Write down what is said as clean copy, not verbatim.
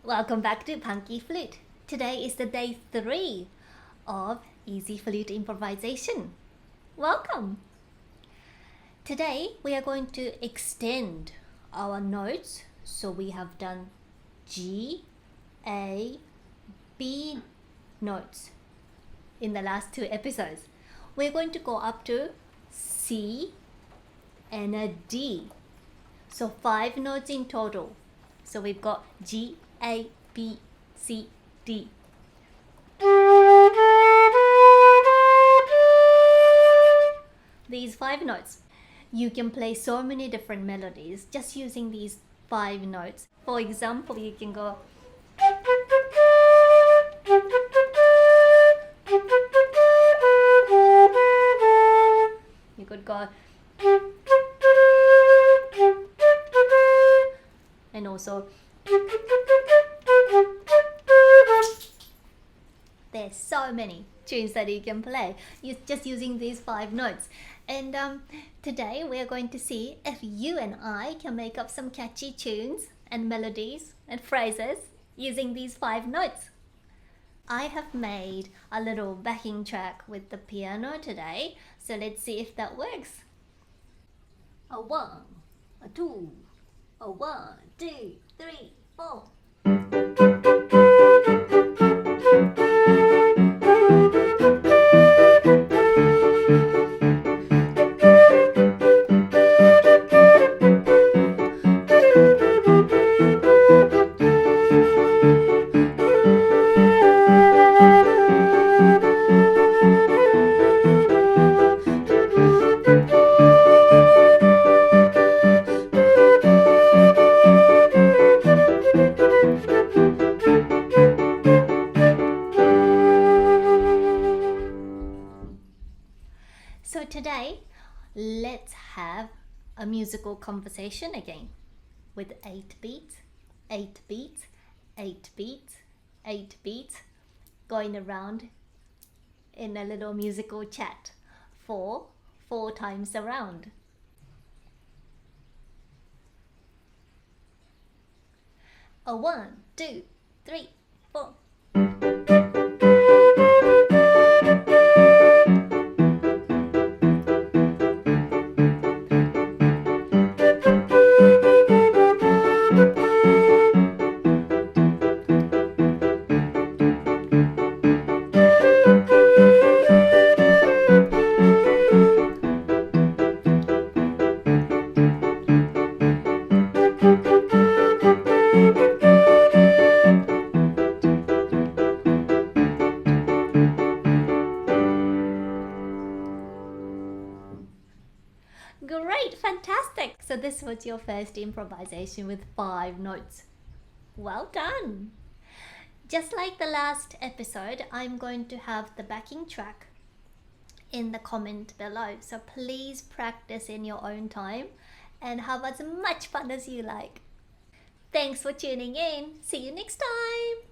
Welcome back to Punky Flute. Today is the day 3 of Easy Flute Improvisation. Welcome! Today we are going to extend our notes. So we have done G, A, B notes in the last 2 episodes. We're going to go up to C and a D. So 5 notes in total. So we've got G, A, B, C, D. These 5 notes. You can play so many different melodies just using these 5 notes. For example, you can go you could go and also there's so many tunes that you can play just using these 5 notes. And today we're going to see if you and I can make up some catchy tunes and melodies and phrases using these 5 notes. I have made a little backing track with the piano today, so let's see if that works. A 1, a 2, a 1, 2, 3, 4. So today, let's have a musical conversation again with 8 beats, 8 beats, 8 beats, 8 beats, going around in a little musical chat for 4 times around. A 1, 2, 3, 4. Great, fantastic! So this was your first improvisation with 5 notes. Well done! Just like the last episode, I'm going to have the backing track in the comment below. So please practice in your own time and have as much fun as you like. Thanks for tuning in. See you next time!